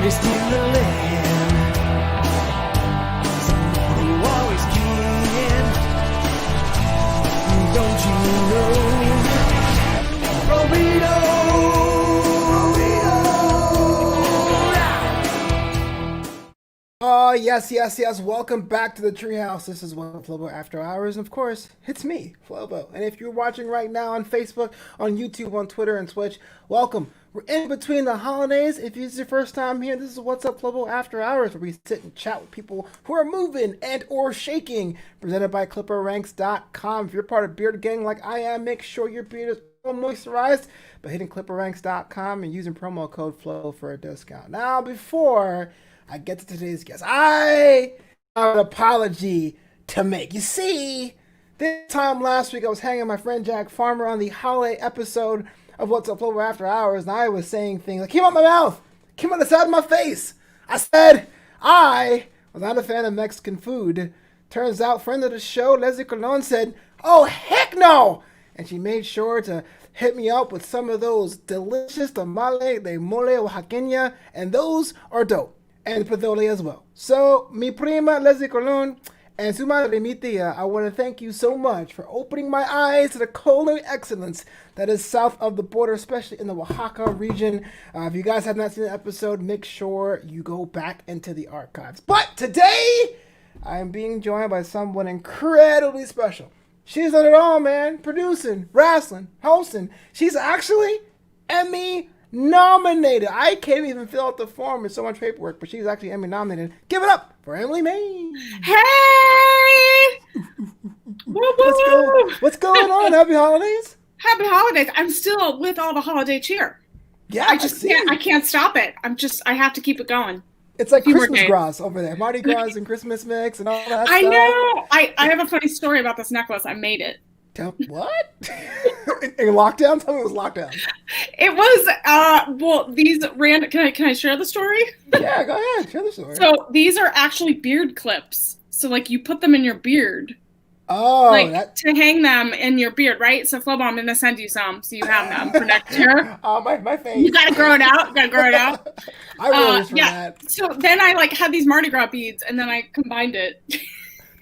Every steal the land. Somebody who always can. Don't you know? Burrito. Oh, yes. Welcome back to the Treehouse. This is Wassup Flobo After Hours. And of course, it's me, Flobo. And if you're watching right now on Facebook, on YouTube, on Twitter, and Twitch, welcome. We're in between the holidays. If it's your first time here, this is Wassup Flobo After Hours, where we sit and chat with people who are moving and or shaking. Presented by ClipperRanks.com. If you're part of Beard Gang like I am, make sure your beard is all moisturized by hitting ClipperRanks.com and using promo code FLOW for a discount. Now, before I get to today's guest, I have an apology to make. You see, this time last week I was hanging with my friend Jack Farmer on the holiday episode of Wassup Flobo After Hours, and I was saying things that came out my mouth, came out the side of my face. I said I was not a fan of Mexican food. Turns out, friend of the show, Leslie Colon, said, "Oh, heck no!" And she made sure to hit me up with some of those delicious tamale de mole oaxaqueña, and those are dope. And pozole as well. So, mi prima Leslie Colon and su madre mi tia, I want to thank you so much for opening my eyes to the culinary excellence that is south of the border, especially in the Oaxaca region. If you guys have not seen the episode, make sure you go back into the archives. But today, I am being joined by someone incredibly special. She's done it all, man. Producing, wrestling, hosting. She's actually Emmy nominated. I can't even fill out the form with so much paperwork, but she's actually Emmy nominated. Give it up for Emily Mae. Hey! What's going on? Happy holidays. Happy holidays. I'm still with all the holiday cheer. Yeah, I can't stop it. I have to keep it going. It's like Christmas gras over there. Mardi Gras and Christmas mix and all that stuff. I know. I have a funny story about this necklace. I made it. What? In lockdown? Tell me it was lockdown. It was, these random, can I share the story? Yeah, go ahead. Share the story. So these are actually beard clips. So like you put them in your beard. Oh, to hang them in your beard, right? So Flobo, I'm going to send you some so you have them for next year. Oh, my face. You got to grow it out. I really for that. So then I had these Mardi Gras beads and then I combined it.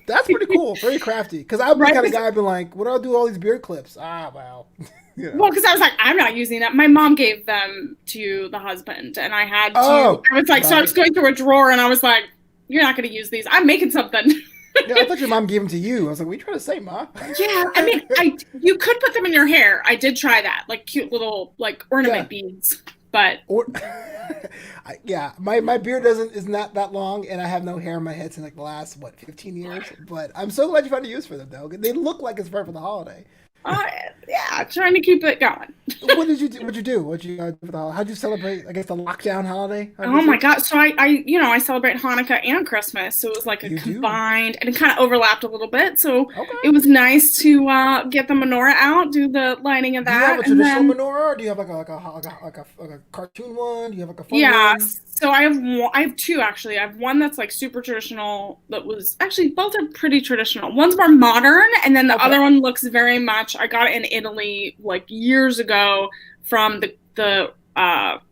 That's pretty cool. Very crafty. Because I'm the kind of guy I've been like, what do I do with all these beard clips? Wow. You know. Well, because I was like, I'm not using that. My mom gave them to the husband, and I had to. I was like, so I was going through a drawer, and I was like, you're not going to use these. I'm making something. Yeah, I thought your mom gave them to you. I was like, what are you trying to say, Ma? Yeah, I mean, you could put them in your hair. I did try that, like cute little ornament beads. But my beard is not that long, and I have no hair in my head since the last 15 years. But I'm so glad you found a use for them, though. They look like it's perfect for the holiday. Trying to keep it going. What did you do? What'd you do for the holiday? How'd you celebrate? I guess the lockdown holiday. Oh my God! So I celebrate Hanukkah and Christmas, so it was like a combined, and it kind of overlapped a little bit. So it was nice to get the menorah out, do the lighting of that. Do you have a traditional menorah, or do you have like a cartoon one? Do you have like a fun one? So I have two actually. I have one that's like super traditional. That was actually both are pretty traditional. One's more modern, and then the other one looks very much. I got it in Italy like years ago from the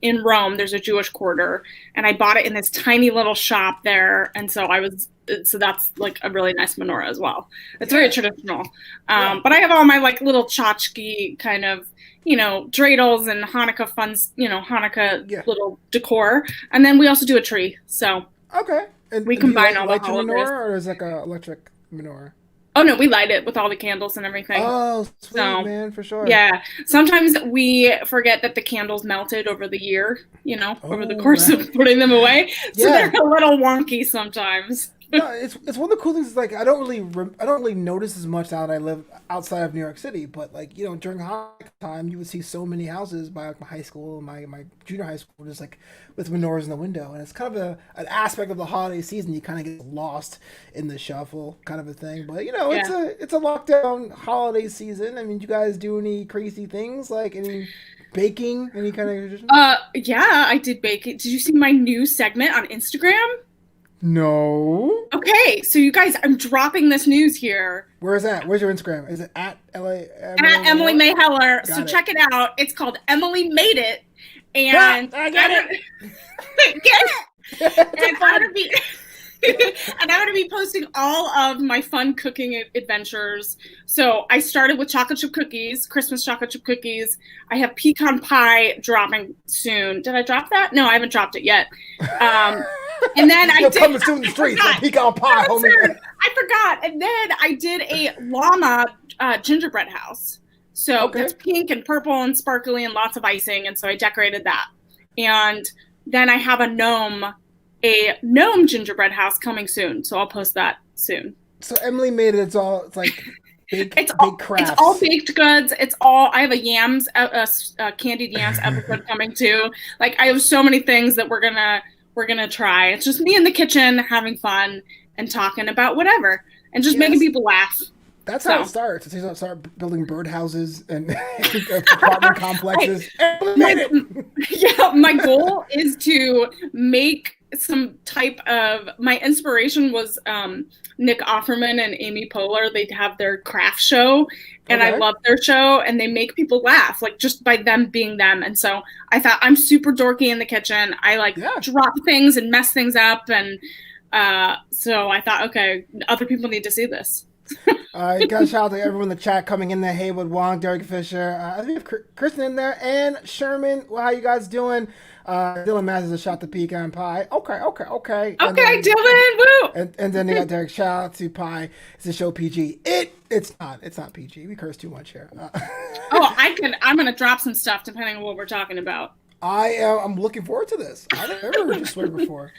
in Rome. There's a Jewish quarter, and I bought it in this tiny little shop there. And so that's like a really nice menorah as well. It's very traditional. But I have all my like little tchotchke kind of, dreidels and Hanukkah funds, little decor. And then we also do a tree. So and we combine all the holidays. Menorah, or is it like a electric menorah? Oh no, we light it with all the candles and everything. Oh, sweet, man, for sure. Yeah. Sometimes we forget that the candles melted over the year, over the course of putting them away. So they're a little wonky sometimes. No, it's one of the cool things. Like I don't really notice as much now that I live outside of New York City. But during Hanukkah time, you would see so many houses by my high school and my junior high school just like with menorahs in the window, and it's kind of an aspect of the holiday season. You kind of get lost in the shuffle, kind of a thing. But it's a lockdown holiday season. I mean, you guys do any crazy things like any baking, any kind of tradition? Yeah, I did bake. Did you see my new segment on Instagram? No. Okay, so you guys, I'm dropping this news here. Where is that? Where's your Instagram? Is it at Emily Mae Heller? So check it out. It's called Emily Made It, And I get it. Get it. And I'm gonna be and I'm gonna be posting all of my fun cooking adventures. So I started with chocolate chip cookies, Christmas chocolate chip cookies. I have pecan pie dropping soon. Did I drop that? No, I haven't dropped it yet. And then I did coming soon the streets like pecan pie, homie. I forgot. And then I did a llama gingerbread house. So it's pink and purple and sparkly and lots of icing. And so I decorated that. And then I have a gnome gingerbread house coming soon. So I'll post that soon. So Emily made it. It's like big crafts. It's all baked goods. I have a candied yams episode coming too. Like I have so many things that we're gonna try. It's just me in the kitchen having fun and talking about whatever and just making people laugh. That's how it starts. It's how start building birdhouses and apartment complexes. My goal is to make some type of. My inspiration was Nick Offerman and Amy Poehler. They have their craft show, and I love their show, and they make people laugh, like just by them being them. And so I thought I'm super dorky in the kitchen. I drop things and mess things up, and so I thought, okay, other people need to see this. You got a shout out to everyone in the chat coming in there. Haywood Wong, Derek Fisher. I think we have Kristen in there and Sherman. Well, how you guys doing? Dylan Matthews a shot to pecan pie. Okay. Okay, Dylan, woo! And then they got Derek. Shout out to pie. It's a show PG. It's not PG. We curse too much here. I'm gonna drop some stuff depending on what we're talking about. I'm looking forward to this. I've never heard you swear before.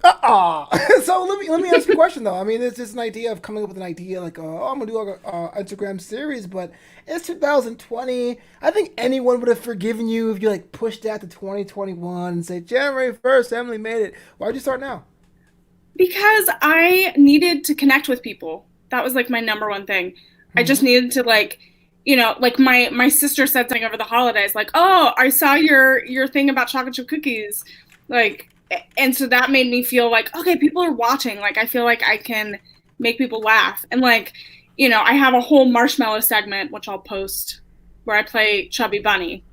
So let me ask you a question though. I mean, it's just an idea of coming up with an idea like, I'm gonna do like a Instagram series, but it's 2020. I think anyone would have forgiven you if you like pushed that to 2021 and say January 1st, Emily made it. Why'd you start now? Because I needed to connect with people. That was like my number one thing. I just needed to like my sister said something over the holidays, like, oh, I saw your thing about chocolate chip cookies, like. And so that made me feel like, okay, people are watching. Like, I feel like I can make people laugh. And like, I have a whole marshmallow segment, which I'll post, where I play Chubby Bunny.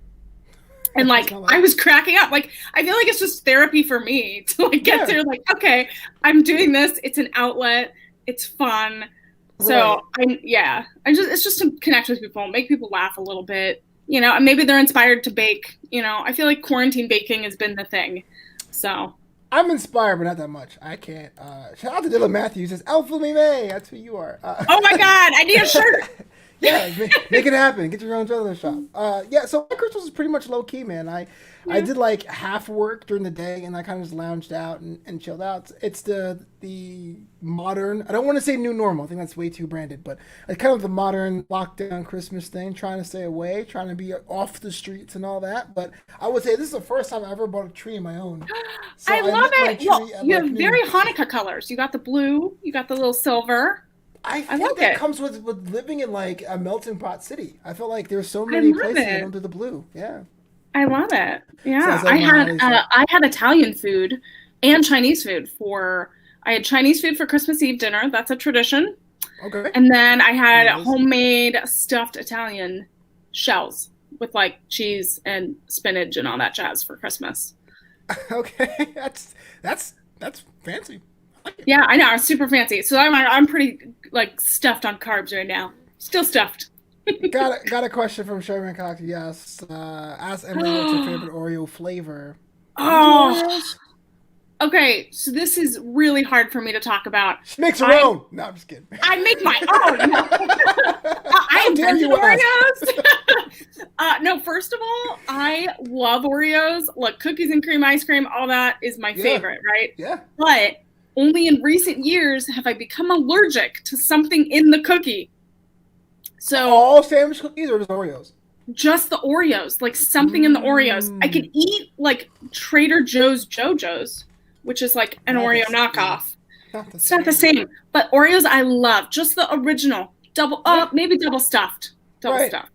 And like, I was cracking up. Like, I feel like it's just therapy for me to like get there. Like, okay, I'm doing this. It's an outlet. It's fun. Right. So it's just to connect with people, make people laugh a little bit, and maybe they're inspired to bake. I feel like quarantine baking has been the thing. So I'm inspired, but not that much. I can't. Shout out to Dylan Matthews. Says Emily Mae. That's who you are. Oh my God! I need a shirt. Yeah, make it happen. Get your own jewelry shop. So my Christmas was pretty much low key, man. I did like half work during the day, and I kind of just lounged out and chilled out. It's the modern. I don't want to say new normal. I think that's way too branded, but it's kind of the modern lockdown Christmas thing. Trying to stay away, trying to be off the streets and all that. But I would say this is the first time I ever bought a tree of my own. So I love it. You have very Hanukkah colors. You got the blue. You got the little silver. I think that comes with living in like a melting pot city. I feel like there's so many places that don't do the blue. Yeah. I love it. Yeah. I had Italian food and Chinese food I had Chinese food for Christmas Eve dinner. That's a tradition. Okay. And then I had homemade stuffed Italian shells with like cheese and spinach and all that jazz for Christmas. Okay. That's fancy. Yeah, I know. It's super fancy. So I'm pretty like stuffed on carbs right now. Still stuffed. got a question from Sherman Cox. Yes. Ask Emily what's your favorite Oreo flavor. Oh. Okay, so this is really hard for me to talk about. She makes her own. No, I'm just kidding. I make my own. I invented Oreos. No, first of all, I love Oreos. Look, cookies and cream ice cream, all that is my favorite, right? Yeah. But only in recent years have I become allergic to something in the cookie. So all sandwich cookies or just Oreos? Just the Oreos, like something in the Oreos. I could eat like Trader Joe's JoJo's, which is like an Oreo knockoff. It's not the same. But Oreos I love. Just the original. Maybe double stuffed. Double stuffed.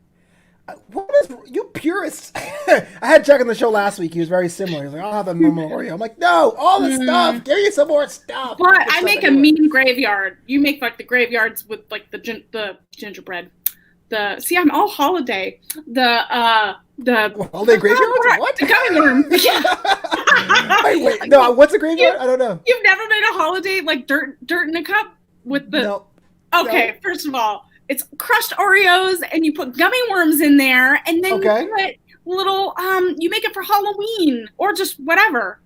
What is you purists? I had Chuck on the show last week. He was very similar. He was like, "I'll have a normal Oreo." I'm like, "No, all the stuff. Give you some more stuff." But I make a mean graveyard. You make like the graveyards with like the gingerbread. I'm all holiday. The The holiday graveyards? What? The gummy worms. wait. No, what's a graveyard? I don't know. You've never made a holiday like dirt in a cup with the. No. Okay, no. First of all, it's crushed Oreos, and you put gummy worms in there, and then you put little you make it for Halloween or just whatever.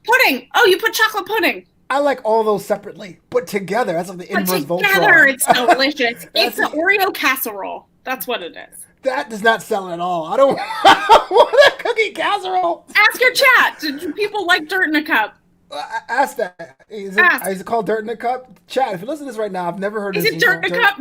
Pudding. Oh, you put chocolate pudding. I like all those separately, but together. That's like the inverse Voltron. Together, it's delicious. It's an Oreo casserole. That's what it is. That does not sell at all. I don't want a cookie casserole. Ask your chat. Do people like dirt in a cup? Ask that. Is it called Dirt in a Cup? Chat, if you listen to this right now, I've never heard of this. Is it Dirt in a Cup?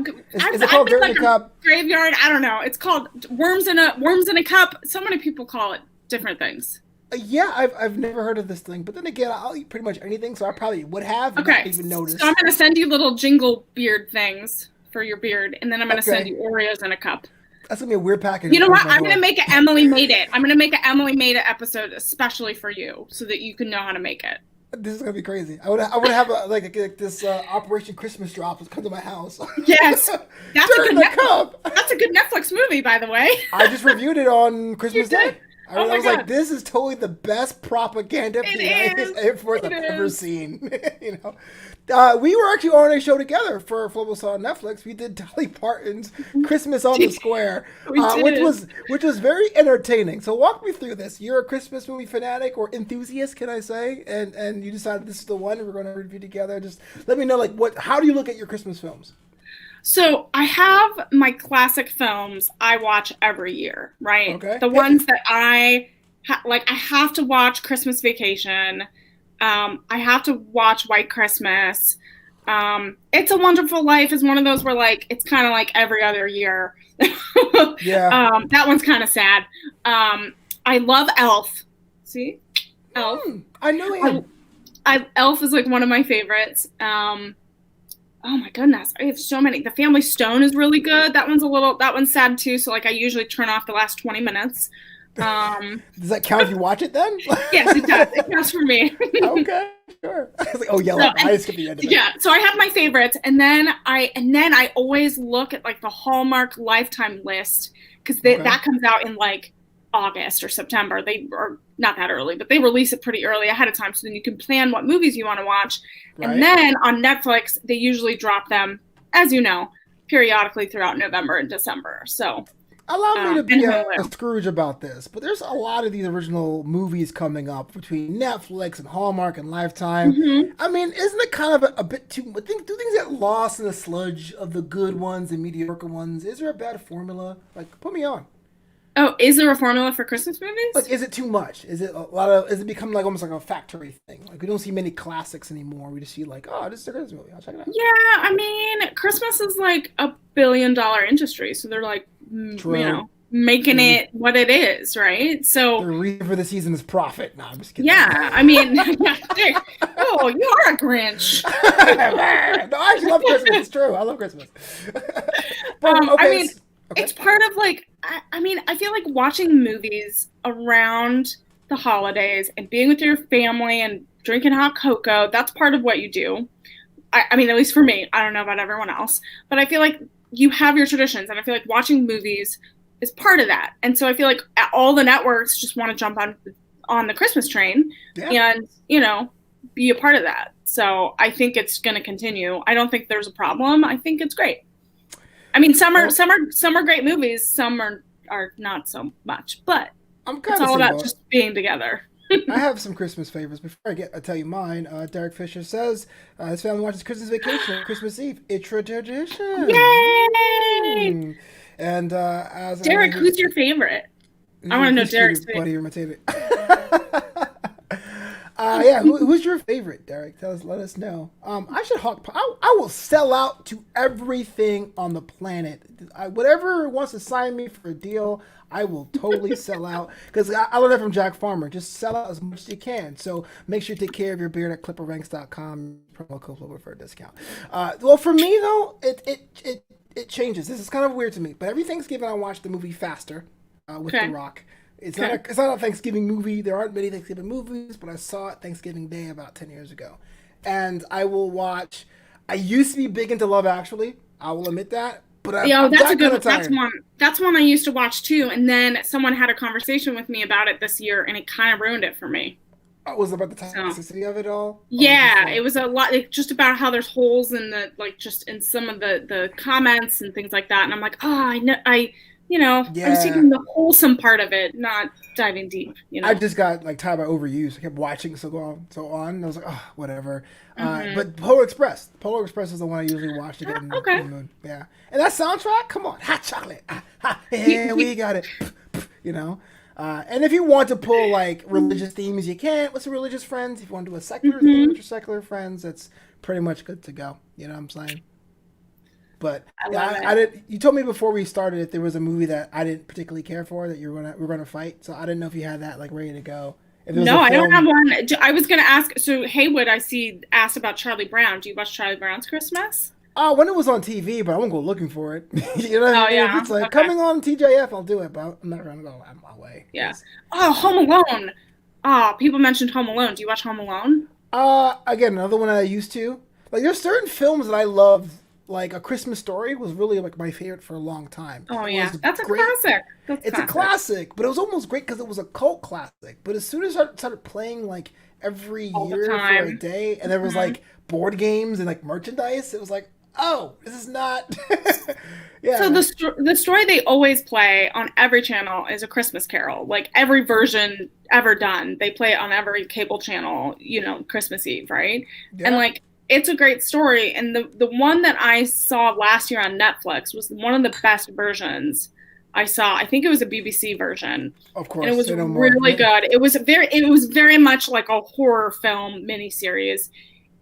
Is it called Dirt in a Cup? Graveyard? I don't know. It's called Worms in a Cup. So many people call it different things. Yeah, I've never heard of this thing. But then again, I'll eat pretty much anything, so I probably would have not even noticed. So I'm going to send you little jingle beard things for your beard, and then I'm going to send you Oreos in a cup. That's going to be a weird package. You know what? I'm going to make an Emily Made It. I'm going to make an Emily Made It episode especially for you so that you can know how to make it. This is gonna be crazy. I would have this Operation Christmas drop that's come to my house. Yes, that's a good Netflix movie, by the way. I just reviewed it on Christmas Day. I was like, this is totally the best propaganda Air Force I've ever seen. You know, we were actually on a show together for Flobo Saw on Netflix. We did Dolly Parton's Christmas on the Square, which was very entertaining. So walk me through this. You're a Christmas movie fanatic or enthusiast, can I say? And you decided this is the one we're going to review together. Just let me know, how do you look at your Christmas films? So I have my classic films I watch every year, right? Okay. The ones that I have to watch Christmas Vacation. I have to watch White Christmas. It's a Wonderful Life is one of those where it's kind of like every other year. Yeah. That one's kind of sad. I love Elf. See? Elf. I know him. Elf is one of my favorites. Oh my goodness, I have so many. The Family Stone is really good. That one's sad too. So I usually turn off the last 20 minutes. Does that count if you watch it then? Yes, it does. It counts for me. Okay, sure. I was like, yellow. I skipped the end of it. Yeah, so I have my favorites, and then I always look at the Hallmark Lifetime list because that comes out in August or September. They are not that early, but they release it pretty early ahead of time, so then you can plan what movies you want to watch. Right. And then on Netflix, they usually drop them, as you know, periodically throughout November and December. So allow me to be a Scrooge about this, but there's a lot of these original movies coming up between Netflix and Hallmark and Lifetime. Mm-hmm. I mean, isn't it kind of a bit too much? Do things get lost in the sludge of the good ones and mediocre ones? Is there a bad formula? Put me on. Oh, is there a formula for Christmas movies? Is it too much? Is it become almost like a factory thing? We don't see many classics anymore. We just see this is a Christmas movie. I'll check it out. Yeah, I mean, Christmas is $1 billion industry, so they're making it what it is, right? So the reason for the season is profit. No, I'm just kidding. Yeah, I mean, you are a Grinch. No, I actually love Christmas. It's true. I love Christmas. It's part of I feel like watching movies around the holidays and being with your family and drinking hot cocoa, that's part of what you do. I mean, at least for me, I don't know about everyone else, but I feel like you have your traditions, and I feel like watching movies is part of that. And so I feel like all the networks just want to jump on the Christmas train and, be a part of that. So I think it's going to continue. I don't think there's a problem. I think it's great. I mean, some are great movies, some are not so much, but it's all about just being together. I have some Christmas favorites. Before I tell you mine, Derek Fisher says his family watches Christmas Vacation on Christmas Eve. It's a tradition. Yay! And Derek, who's your favorite? I want to know Derek's favorite. Who's your favorite, Derek? Let us know. I will sell out to everything on the planet. Whatever wants to sign me for a deal, I will totally sell out. Because I learned that from Jack Farmer. Just sell out as much as you can. So make sure you take care of your beard at clipperranks.com. Promo code Flobo for a discount. Well, for me though, it changes. This is kind of weird to me. But every Thanksgiving I watch the movie Faster with The Rock. It's not a Thanksgiving movie. There aren't many Thanksgiving movies, but I saw it Thanksgiving Day about 10 years ago. And I will watch. I used to be big into Love Actually. I will admit that. but I'm that's that a good kind of one. tired. That's one I used to watch too. And then someone had a conversation with me about it this year, and it kind of ruined it for me. Was it about the So toxicity of it all? Or yeah, it was a lot, like, just about how there's holes in the, like, just in some of the comments and things like that. And I'm like, oh, I know, I was yeah. taking the wholesome part of it, not diving deep. I just got like tired by overuse. I kept watching so on. And I was like, oh, whatever. But Polar Express is the one I usually watch to get in Okay. the mood. Yeah, and that soundtrack, come on, hot chocolate. Yeah, we got it. You know. And if you want to pull like religious themes, you can with some religious friends. If you want to do a secular theme with your secular friends, that's pretty much good to go. You know what I'm saying? But I did. You told me before we started if there was a movie that I didn't particularly care for that we're gonna fight. So I didn't know if you had that like ready to go. If it was No, a I don't film, have one. I was going to ask. So Haywood, I see, asked about Charlie Brown. Do you watch Charlie Brown's Christmas? when it was on TV, but I won't go looking for it. You know what I mean? Yeah. If it's like Okay. coming on TJF, I'll do it, but I'm not gonna go out of my way. Yeah. Oh, Home Alone. Oh, people mentioned Home Alone. Do you watch Home Alone? Again, another one that I used to. Like, there's certain films that I love. Like, A Christmas Story was really like my favorite for a long time. Oh It yeah, was that's a great. classic. It's a classic, but it was almost great because it was a cult classic. But as soon as I started playing like every All the year for a time. day, and there was like board games and like merchandise, it was like, oh, this is not. Yeah. So the story they always play on every channel is A Christmas Carol. Like every version ever done, they play it on every cable channel. Christmas Eve, right? Yeah. And like, it's a great story. And the one that I saw last year on Netflix was one of the best versions I saw. I think it was a BBC version. Of course, And it was say no more. really good. It was very much like a horror film miniseries.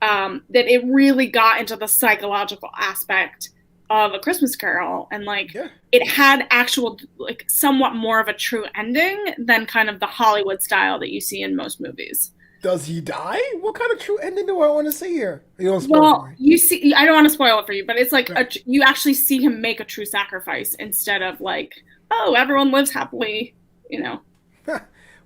That it really got into the psychological aspect of A Christmas Carol, and like it had actual, like, somewhat more of a true ending than kind of the Hollywood style that you see in most movies. Does he die? What kind of true ending do I want to see here? You don't spoil for me. You see, I don't want to spoil it for you, but it's like Right. you actually see him make a true sacrifice instead of like, oh, everyone lives happily.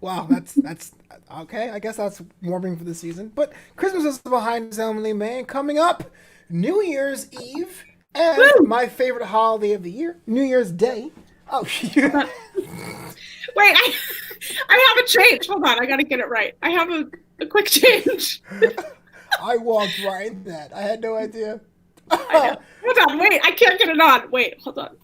Wow, that's okay. I guess that's warming for the season. But Christmas is behind us, Emily Mae. Coming up, New Year's Eve and Woo! my favorite holiday of the year, New Year's Day. Oh, yeah. Wait, I have a change. Hold on, I got to get it right. I have a quick change. I walked right in that. I had no idea. I know. Hold on, wait, I can't get it on. Wait, hold on.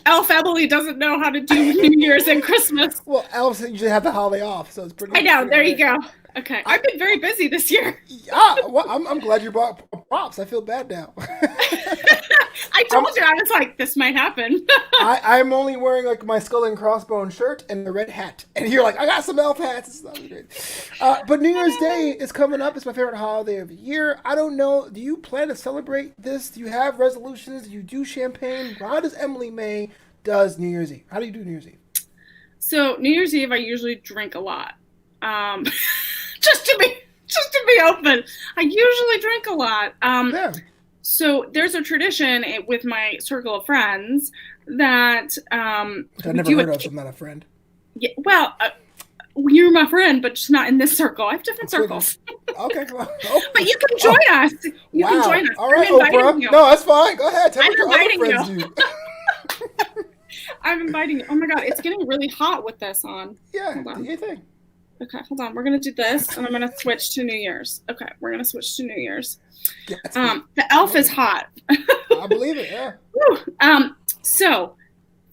Elf Emily doesn't know how to do New Year's and Christmas. Well, elves usually have the holiday off, so it's pretty. I know. There you great. go. Okay, I've been very busy this year. Well, I'm glad you brought props. I feel bad now. I told you, I was like, this might happen. I'm only wearing like my skull and crossbone shirt and the red hat, and you're like, I got some elf hats. It's not great. But New Year's Day is coming up. It's my favorite holiday of the year. I don't know. Do you plan to celebrate this? Do you have resolutions? Do you do champagne? How does Emily Mae does New Year's Eve? How do you do New Year's Eve? So New Year's Eve, I usually drink a lot. Just to be open, I usually drink a lot. Yeah. So there's a tradition with my circle of friends that Which I never heard of. I'm not a friend. Yeah, well, you're my friend, but just not in this circle. I have different circles. Okay, come on. Oh. But you can join us. You can join us. All right, I'm inviting Oprah. you. No, that's fine. Go ahead. Tell me I'm what your other inviting friends do. I'm inviting you. Oh my god, it's getting really hot with this on. Yeah, Hold on. do your thing. Okay, hold on. We're gonna do this, and I'm gonna switch to New Year's. Okay, we're gonna switch to New Year's. The elf is hot. I believe it. Yeah. Woo. So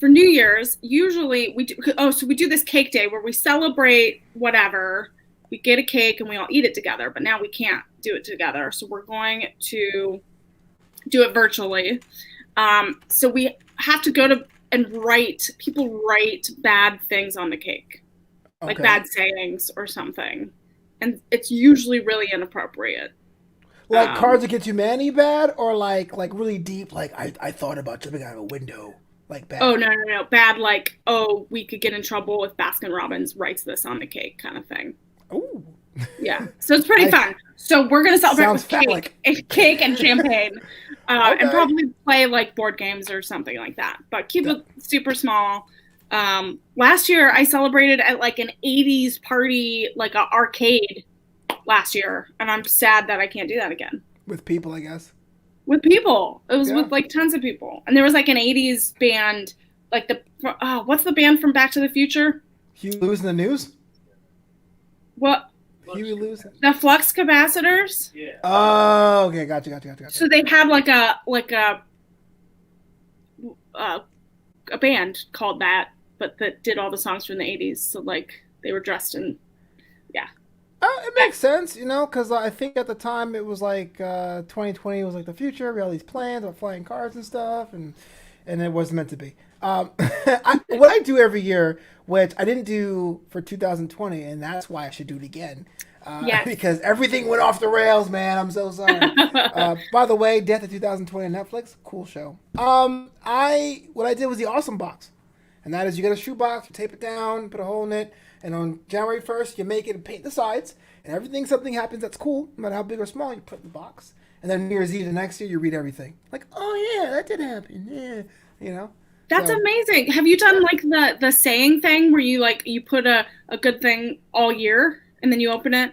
for New Year's, usually we do. Oh, so we do this cake day where we celebrate whatever. We get a cake and we all eat it together. But now we can't do it together, so we're going to do it virtually. So we have to go to and write. People write bad things on the cake. Okay. Like bad sayings or something, and it's usually really inappropriate. Like Cards Against Humanity bad, or like really deep, like I thought about jumping out of a window, like bad. Oh no, bad, like, oh, we could get in trouble if Baskin Robbins writes this on the cake, kind of thing. Ooh. Yeah, so it's pretty fun. So we're gonna celebrate with cake and champagne, and probably play like board games or something like that. But keep it super small. Last year I celebrated at like an 80s party, like an arcade last year, and I'm sad that I can't do that again. With people, I guess. with people. It was Yeah. with like tons of people, and there was like an '80s band, like what's the band from Back to the Future? Huey Lewis in the News. What? Huey Lewis. The Flux Capacitors. Yeah. Oh, okay, gotcha. So they had like a band called that, but that did all the songs from the '80s. So like they were dressed in, yeah. It makes sense, you know, because I think at the time it was like 2020 was like the future. We had all these plans about flying cars and stuff, and it wasn't meant to be. What I do every year, which I didn't do for 2020, and that's why I should do it again. Yes. Because everything went off the rails, man. I'm so sorry. By the way, Death of 2020 on Netflix, cool show. What I did was the Awesome Box, and that is you get a shoe box, you tape it down, put a hole in it, and on January 1st you make it and paint the sides, and something happens that's cool, no matter how big or small, you put it in the box, and then New Year's Eve the next year you read everything. Like, oh yeah, that did happen. Yeah, you know. That's amazing. Have you done like the saying thing where you put a good thing all year and then you open it?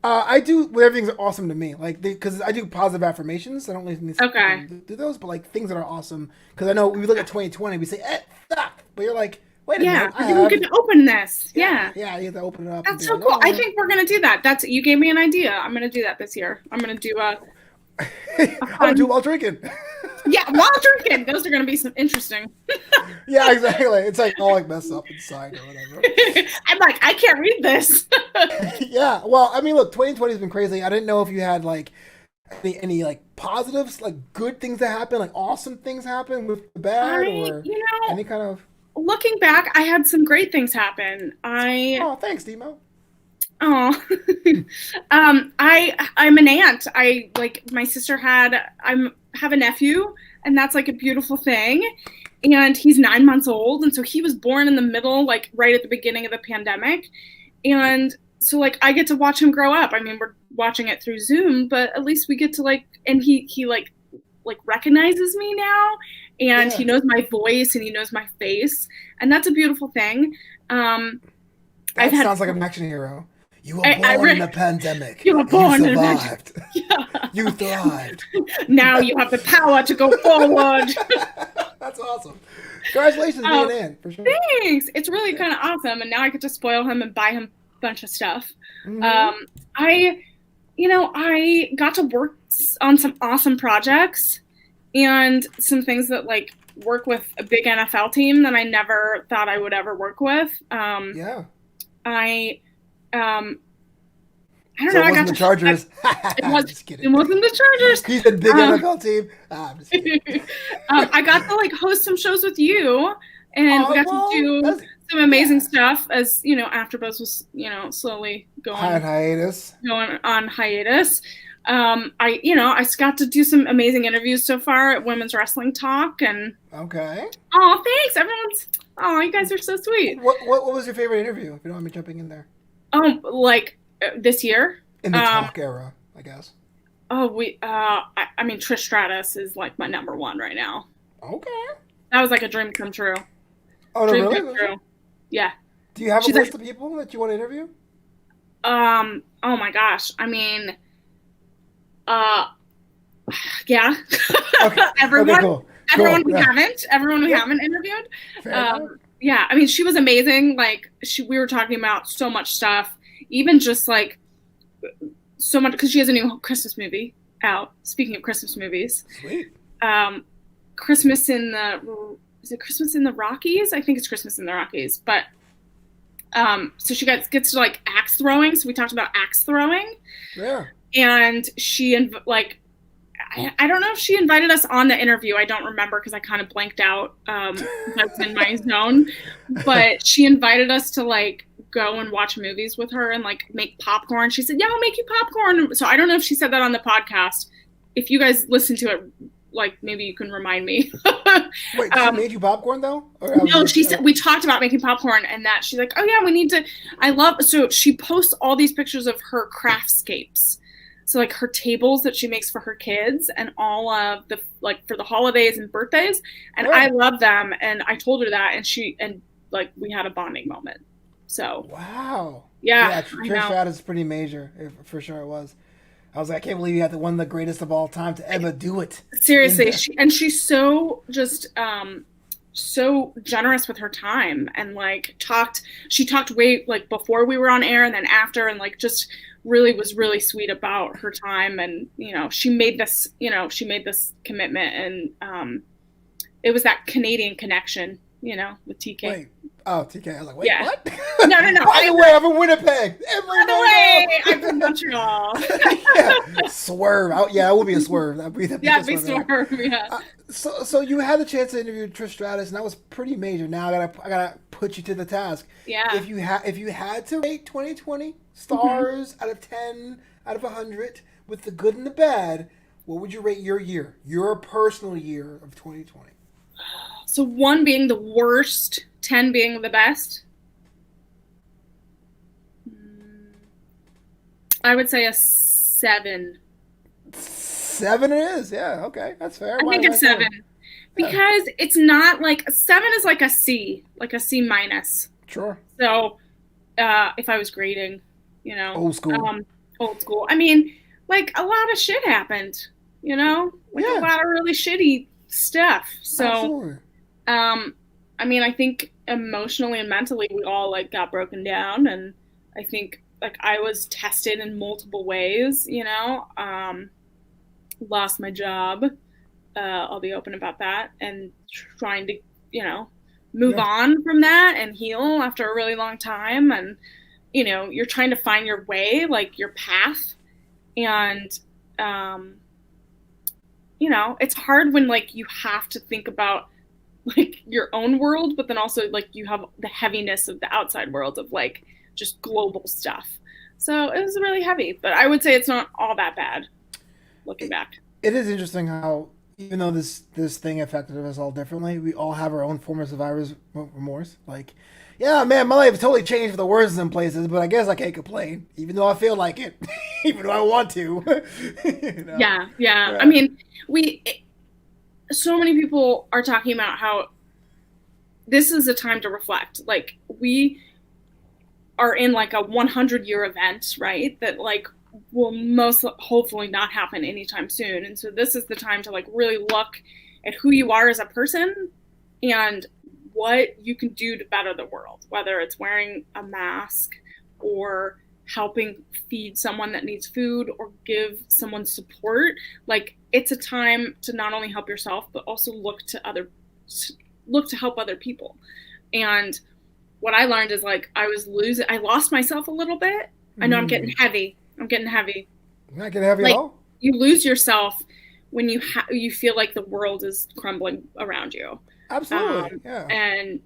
I do when everything's awesome to me, like because I do positive affirmations. I don't really do those, but like things that are awesome. Because I know we look at 2020, we say, suck, but you're like, wait a minute, I didn't get to open this. Yeah, you have to open it up. That's so cool. I think we're gonna do that. You gave me an idea. I'm gonna do that this year. I'm gonna do I'll do while drinking. Yeah, while drinking. Those are gonna be some interesting. Yeah, exactly. It's like all like messed up inside or whatever. I'm like, I can't read this. Yeah. Well, I mean, look, 2020 has been crazy. I didn't know if you had like any like positives, like good things that happen, like awesome things happen with the bad, or any kind of. Looking back, I had some great things happen. Oh, thanks, Demo. Oh, I'm an aunt. My sister I have a nephew, and that's like a beautiful thing. And he's 9 months old, and so he was born in the middle, like right at the beginning of the pandemic. And so like I get to watch him grow up. I mean, we're watching it through Zoom, but at least we get to and he recognizes me now, and he knows my voice and he knows my face, and that's a beautiful thing. That sounds like an action hero. You were born in a pandemic. You were born in a pandemic. Yeah. You thrived. Now you have the power to go forward. That's awesome. Congratulations being in, for sure. Thanks. It's really kind of awesome, and now I get to spoil him and buy him a bunch of stuff. Mm-hmm. I got to work on some awesome projects and some things that work with a big NFL team that I never thought I would ever work with. I don't know. It wasn't the Chargers. Just kidding. It wasn't the Chargers. He's a big NFL team. I'm just kidding. I got to host some shows with you, and we got to do some amazing stuff as AfterBuzz was slowly going on hiatus. I got to do some amazing interviews so far at Women's Wrestling Talk, and oh, thanks, you guys are so sweet. What was your favorite interview? If you don't mind me jumping in there. This year in the talk era, I guess. I mean, Trish Stratus is my number one right now. Okay. That was a dream come true. Oh, no, really? Come true. Yeah. Do you have a list of people that you want to interview? Oh my gosh. I mean, yeah. Okay. Everyone we haven't interviewed. Yeah. I mean, she was amazing. We were talking about so much stuff, even just so much, because she has a new Christmas movie out. Speaking of Christmas movies. Sweet. Is it Christmas in the Rockies? I think it's Christmas in the Rockies. But so she gets to axe throwing. So we talked about axe throwing. Yeah. And she I don't know if she invited us on the interview. I don't remember because I kind of blanked out. I was in my zone. But she invited us to go and watch movies with her and make popcorn. She said, "Yeah, I'll make you popcorn." So I don't know if she said that on the podcast. If you guys listen to it, maybe you can remind me. Wait, she made you popcorn though? No, she said we talked about making popcorn, and that she's like, "Oh yeah, we need to." So she posts all these pictures of her craftscapes. So her tables that she makes for her kids and all of the for the holidays and birthdays, and I love them. And I told her that, and we had a bonding moment. So wow, yeah, Trish Stratus is pretty major, for sure it was. I was like, I can't believe you had one of the greatest of all time to ever do it. Seriously, she's so just so generous with her time, and like she talked way like before we were on air and then after, and like just really was really sweet about her time. And she made this commitment, and it was that Canadian connection, with TK. Wait. Oh, TK. I was like, wait, Yeah. what? No. By the way, I'm from Winnipeg. By the way, I'm from Montreal. Yeah. Swerve. That would be a swerve. That'd be the Yeah, be swerve. Yeah. So you had the chance to interview Trish Stratus, and that was pretty major. Now I gotta put you to the task. Yeah. If you had to rate 2020 stars out of 10 out of 100 with the good and the bad, what would you rate your personal year of 2020? So 1 being the worst, 10 being the best. I would say a 7. 7 it is. Yeah, okay, that's fair. I think it's 7 because it's not like a 7 is like a C minus. Sure. So if I was grading, old school. I mean, like a lot of shit happened, a lot of really shitty stuff. So, absolutely. I mean, I think emotionally and mentally we all like got broken down, and I think like I was tested in multiple ways, lost my job. I'll be open about that, and trying to, move on from that and heal after a really long time. And, you're trying to find your way, like your path. And, it's hard when like you have to think about like your own world, but then also like you have the heaviness of the outside world of like just global stuff. So it was really heavy, but I would say it's not all that bad looking back. It is interesting how even though this thing affected us all differently, we all have our own form of survivor's remorse. Like, yeah, man, my life totally changed for the worse in places, but I guess I can't complain, even though I feel like it, even though I want to. Yeah. I mean, so many people are talking about how this is a time to reflect. Like we are in like a 100-year event, right? That like will most hopefully not happen anytime soon. And so this is the time to like really look at who you are as a person and what you can do to better the world, whether it's wearing a mask or helping feed someone that needs food or give someone support. Like it's a time to not only help yourself, but also look to help other people. And what I learned is like I lost myself a little bit. I know I'm getting heavy. You're not getting heavy like, at all? You lose yourself when you feel like the world is crumbling around you. Absolutely. Yeah. And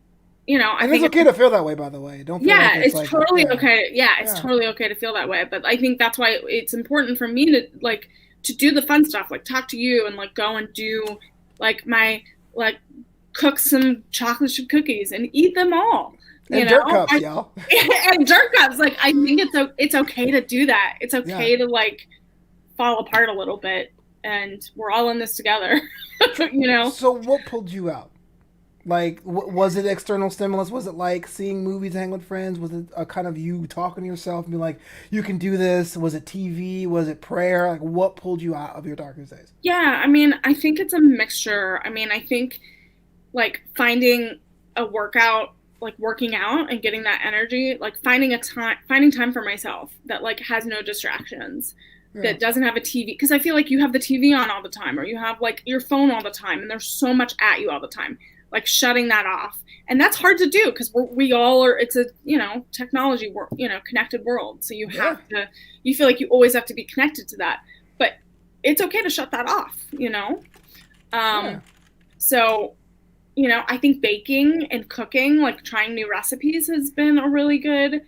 I think it's okay to feel that way, by the way. Don't feel like it's like, totally okay. Yeah, it's totally okay to feel that way. But I think that's why it's important for me to do the fun stuff, like talk to you and like go and do like cook some chocolate chip cookies and eat them all. And dirt cups, y'all. And dirt cups. Like I think it's okay to do that. It's okay to like fall apart a little bit, and we're all in this together. So what pulled you out? Like, was it external stimulus? Was it like seeing movies, hang with friends? Was it a kind of you talking to yourself and being like, you can do this? Was it TV? Was it prayer? Like, what pulled you out of your darkest days? Yeah, I mean, I think it's a mixture. I mean, I think like finding a workout, like working out and getting that energy, like finding time for myself that like has no distractions, that doesn't have a TV. Because I feel like you have the TV on all the time, or you have like your phone all the time, and there's so much at you all the time. Like shutting that off. And that's hard to do because we all are, it's a, technology, connected world. So you have to, you feel like you always have to be connected to that, but it's okay to shut that off, So, I think baking and cooking, like trying new recipes has been a really good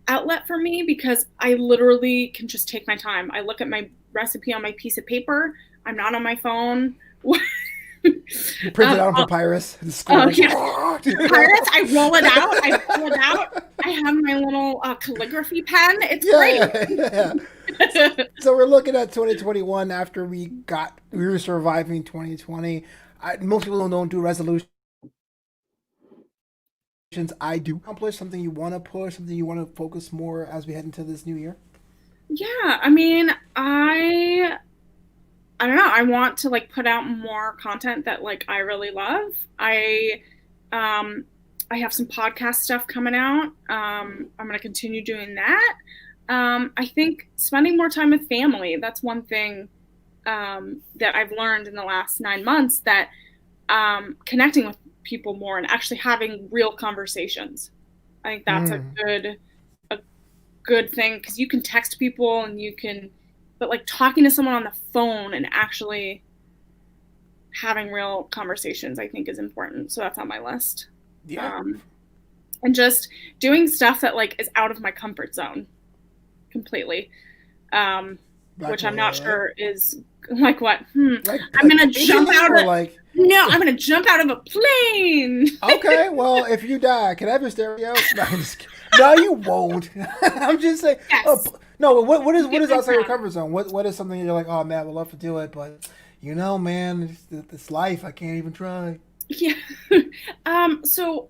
outlet for me because I literally can just take my time. I look at my recipe on my piece of paper. I'm not on my phone. You print it out on papyrus. Papyrus, I roll it out. I have my little calligraphy pen. It's great. So we're looking at 2021 after we were surviving 2020. Most people don't do resolutions. I do accomplish something you want to push, something you want to focus more as we head into this new year. Yeah, I mean, I don't know. I want to like put out more content that like I really love. Um I have some podcast stuff coming out. I'm gonna continue doing that. I think spending more time with family, that's one thing that I've learned in the last 9 months, that connecting with people more and actually having real conversations. I think that's Mm. a good thing because you can text people and you can, but like talking to someone on the phone and actually having real conversations, I think is important. So that's on my list. Yeah. Um, and just doing stuff that like is out of my comfort zone completely, um, Like which I'm what? not sure is like what. I'm Like gonna jump painting out or of like? no, I'm gonna jump out of a plane. Okay, well, if you die, can I have your stereo? No, I'm just kidding. No, you won't. I'm just saying. Oh, Yes, no. What get is my outside your crown. comfort zone? What is something you're like? Oh man, I would love to do it, but man, this life, I can't even try. Yeah. um. So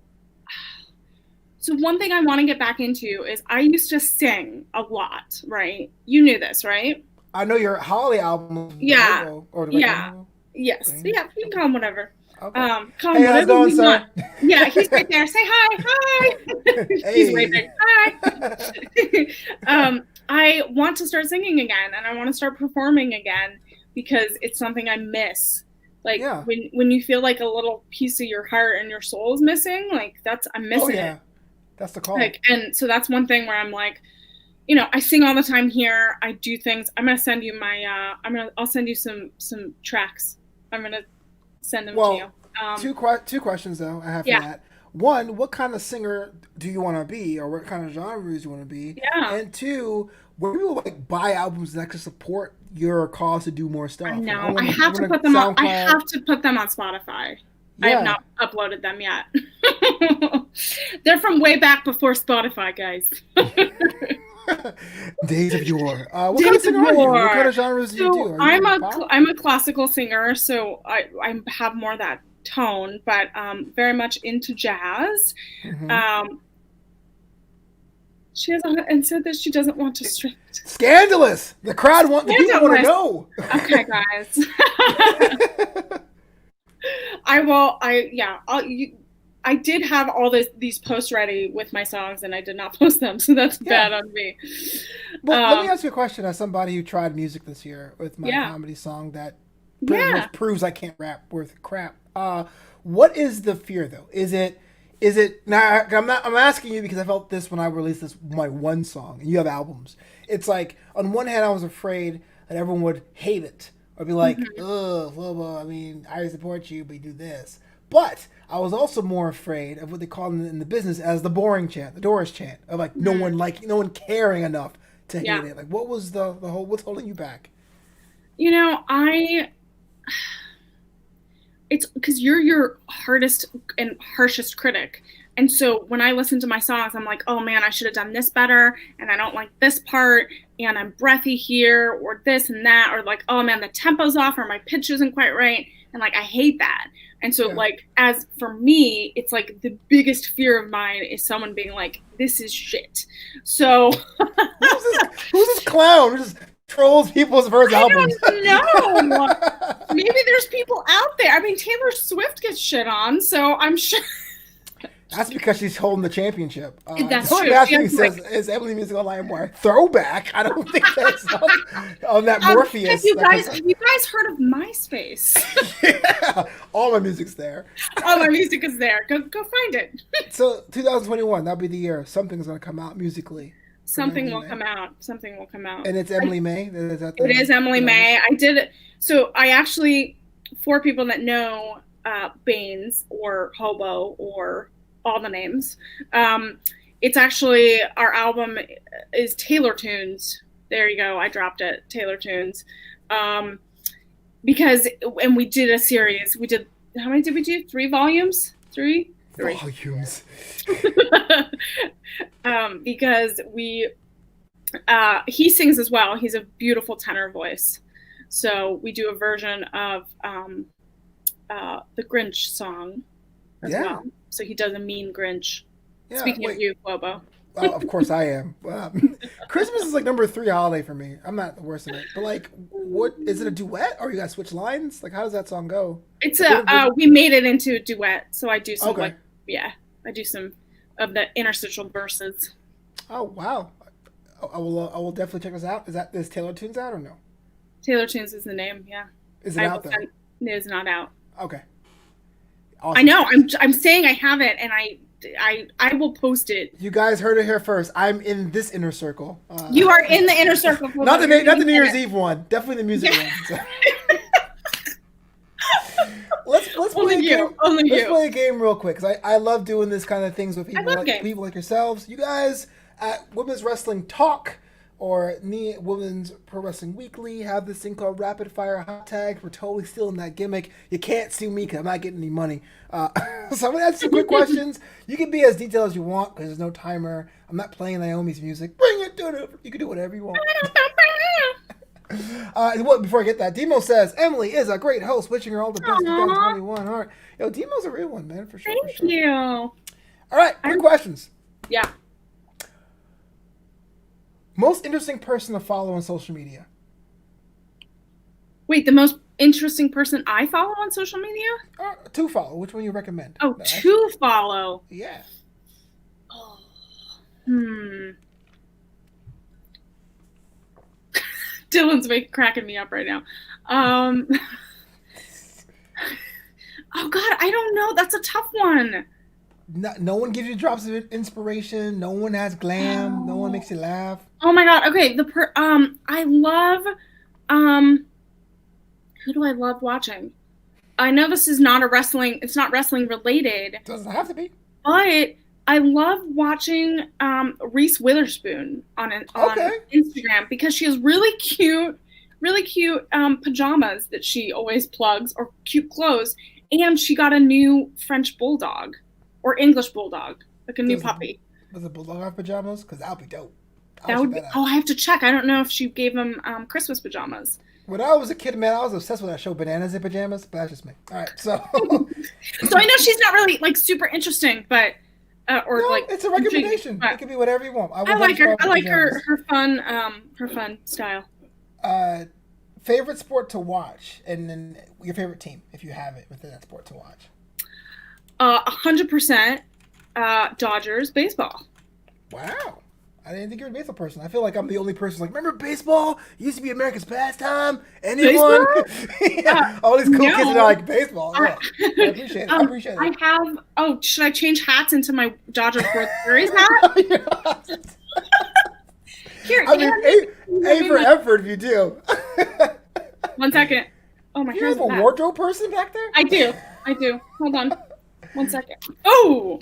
So one thing I want to get back into is I used to sing a lot, right? You knew this, right? I know your Holly album, Yeah. Hobo, or do I call him Yeah. Hobo? Yes. Bane? Yeah, you can call him whatever. Okay. Call him Hey, how's it whatever going, you want. sir? Yeah, he's right there. Say hi. Hi. He's Hey. waving. Hi. I want to start singing again and I want to start performing again because it's something I miss. Like Yeah. when you feel like a little piece of your heart and your soul is missing, like I'm Oh missing it. yeah. That's the call. Like, and so that's one thing where I'm like, I sing all the time here. I do things. I'm gonna send you I'll send you some tracks. I'm gonna send them to you. Well, two questions though I have for Yeah, that. One, what kind of singer do you want to be, or what kind of genres do you want to be? yeah. And two, where people like buy albums and actually support your cause to do more I stuff? Like know. I'm gonna I SoundCloud. have to put them on Spotify. I have Yeah. not uploaded them yet. They're from way back before Spotify, guys. Days of yore. What kind of Days of singer are you? What kind yore. of genres do you do? So Are you pop? I'm a classical singer, so I have more of that tone, but very much into jazz. Hmm. Um, she has and said that she doesn't want to string. Scandalous. The people want to Scandalous. know. Okay, guys. I will. I did have all these posts ready with my songs, and I did not post them, so that's Yeah. bad on me. Well, let me ask you a question as somebody who tried music this year with my Yeah, comedy song that pretty yeah. much proves I can't rap worth crap. What is the fear though? Is it now? I'm asking you because I felt this when I released my one song, and you have albums. It's like on one hand, I was afraid that everyone would hate it or be like, Mhm. "Ugh, Flobo, I mean, I support you, but you do this." But I was also more afraid of what they call in the business as the boring chant, the Doris chant, of like Mhm. no one caring enough to Yeah. hate it. Like, what was the whole? What's holding you back? I it's because you're your hardest and harshest critic. And so when I listen to my songs, I'm like, oh man, I should have done this better. And I don't like this part. And I'm breathy here, or this and that. Or like, oh man, the tempo's off, or my pitch isn't quite right. And like, I hate that. And so, Yeah. like, as for me, it's like the biggest fear of mine is someone being like, this is shit. So Who's this clown who just trolls people's first I albums? don't know. Maybe there's people out there. I mean, Taylor Swift gets shit on, so I'm sure. That's because she's holding the championship. That's The only true. bad She thing has, says is Emily Music Online more throwback. I don't think that's on that have Morpheus. you guys heard of MySpace? Yeah, all my music's there. All my music is there. Go find it. So 2021, that'll be the year something's gonna come out musically from Something Emily will May, come out. Something will come out. and it's Emily May. Is that It is Emily the Mae. artist? I did it. So I actually, for people that know Baines or Hobo or all the names, it's actually our album is Taylor Tunes. There you go. I dropped it. Taylor Tunes. Um, because and we did a series. We did how many did we do? 3 volumes? Three? Three. Volumes. Because he sings as well. He's a beautiful tenor voice. So we do a version of the Grinch song as Yeah. well. So he does a mean Grinch. Yeah. Speaking of Wait. you, Bobo. Well, of course I am. Christmas is like number 3 holiday for me. I'm not the worst of it, but like, what is it a duet or you guys switch lines? Like, how does that song go? It's we made it into a duet, so I do some Okay. I do some of the interstitial verses. Oh wow, I will definitely check this out. Is Taylor Tunes out or no? Taylor Tunes is the name. Yeah, Is it out though? It is not out. Okay. Awesome. I know. I'm saying I have it, and I will post it. You guys heard it here first. I'm in this inner circle. You are in the inner circle. Not the New Year's Eve one. Definitely the music one. So. Let's play a game. Let's play a game real quick because I love doing this kind of things with people like yourselves. You guys at Women's Wrestling Talk or Women's Pro Wrestling Weekly have this thing called Rapid Fire Hot Tag. We're totally stealing that gimmick. You can't sue me because I'm not getting any money. So I'm going to ask some quick questions. You can be as detailed as you want because there's no timer. I'm not playing Naomi's music. Bring it, do it. You can do whatever you want. Before I get that, Demo says, Emily is a great host, wishing her all the best in 2021. All right. Yo, Demo's a real one, man, for sure. Thank you. All right, quick questions. Yeah. Most interesting person to follow on social media? Wait, the most interesting person I follow on social media? To follow. Which one you recommend? Oh, to follow. Yeah. Oh. Dylan's cracking me up right now. Oh God, I don't know. That's a tough one. No one gives you drops of inspiration. No one has glam. No one makes you laugh. Oh my God. Okay. I love, who do I love watching? I know this is not it's not wrestling related. Doesn't have to be. But I love watching Reese Witherspoon on Instagram because she has really cute pajamas that she always plugs, or cute clothes. And she got a new French bulldog or English bulldog, like a new puppy. Does a bulldog have pajamas? Because that would be dope. I have to check. I don't know if she gave him Christmas pajamas. When I was a kid, man, I was obsessed with that show, Bananas in Pajamas. But that's just me. All right, so. So I know she's not really like super interesting, but. It's a recommendation. It can be whatever you want. I like her. I like her fun style. Favorite sport to watch, and then your favorite team, if you have it within that sport to watch. 100% Dodgers baseball. Wow. I didn't think you were a baseball person. I feel like I'm the only person like, remember baseball? It used to be America's pastime. Anyone? Yeah. All these cool kids are like, baseball. Yeah. I appreciate it. I appreciate it. Should I change hats into my Dodgers World Series hat? Here, A for effort if you do. 1 second. Oh, my hair's you have a wardrobe person back there? I do. Hold on. 1 second. Oh!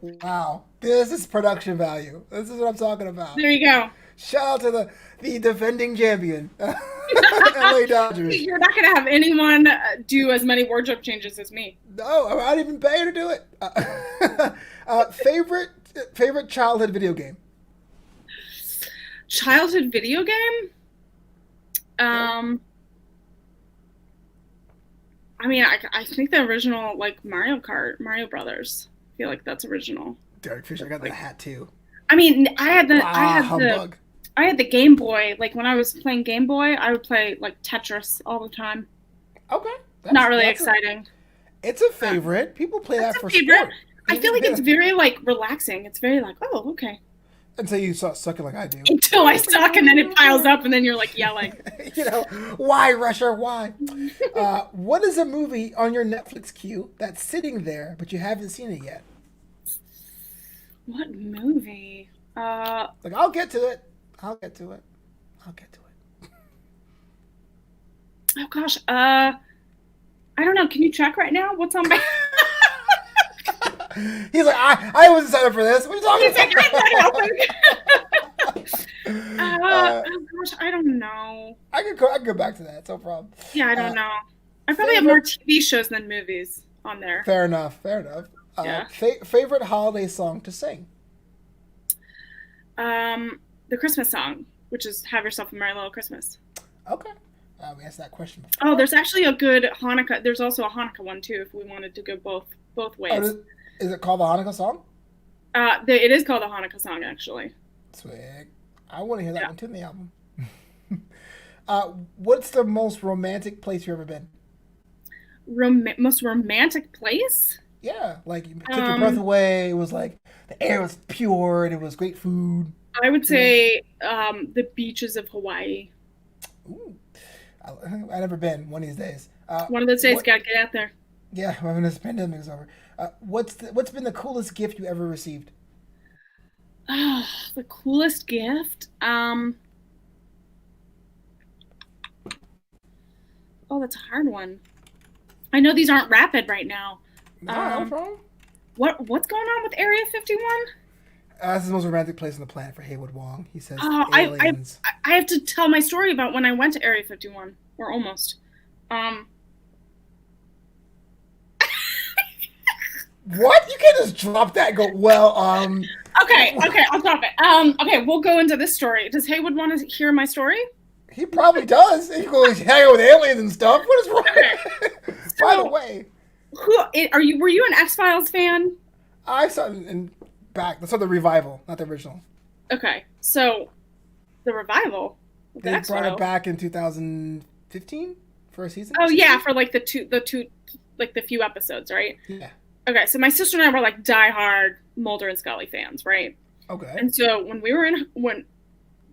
Wow. This is production value. This is what I'm talking about. There you go. Shout out to the defending champion, LA Dodgers. You're not going to have anyone do as many wardrobe changes as me. No, I didn't even pay her to do it. Favorite childhood video game? Childhood video game? I mean, I think the original, like, Mario Brothers. I feel like that's original. Derek Fisher, I got that hat too. I mean, I had the Game Boy. Like, when I was playing Game Boy, I would play, like, Tetris all the time. Okay. Not really exciting. It's a favorite. People play that for favorite. sport. I feel like it's very, like, relaxing. It's very, like, oh, okay. Until you start sucking like I do. Until I suck, and then it piles up, and then you're, like, yelling. Why, Rusher, why? What is a movie on your Netflix queue that's sitting there, but you haven't seen it yet? What movie? I'll get to it. Oh, gosh. I don't know. Can you check right now? What's on my... He's like, I wasn't set up for this. What are you talking about? Oh gosh, I don't know. I can go back to that. It's no problem. Yeah, I don't know. I probably have more TV shows than movies on there. Fair enough. Yeah. Favorite holiday song to sing? The Christmas song, which is "Have Yourself a Merry Little Christmas." Okay. We asked that question before. Oh, there's actually a good Hanukkah. There's also a Hanukkah one too, if we wanted to go both ways. Is it called the Hanukkah song? It is called a Hanukkah song, actually. Swag. I want to hear that Yeah. one too in the album. What's the most romantic place you've ever been? Most romantic place? Yeah, like you took your breath Um, away. It was like the air was pure and it was great food. I would You know. say the beaches of Hawaii. Ooh, I never been one of these days. One of those days, What? gotta get out there. Yeah, when this pandemic is over. What's been the coolest gift you ever received? The coolest gift. Oh, that's a hard one. I know these aren't rapid right now. No Um, problem. what's going on with Area 51? This is the most romantic place on the planet for Haywood Wong. He says Oh, aliens. I have to tell my story about when I went to Area 51, or almost. Um, What? You can't just drop that and go, well, okay, I'll drop it. Okay, we'll go into this story. Does Haywood want to hear my story? he probably does. He goes hang out with aliens and stuff. What is wrong? Okay, By the so way, are you? Were you an X Files fan? I saw it in back. That's not the revival, not the original. Okay, so the revival, of the They X brought it Files. back in 2015 for a season. Oh yeah, for like the two, like the few episodes, right? Yeah. Okay, so my sister and I were like diehard Mulder and Scully fans, right? Okay. And so when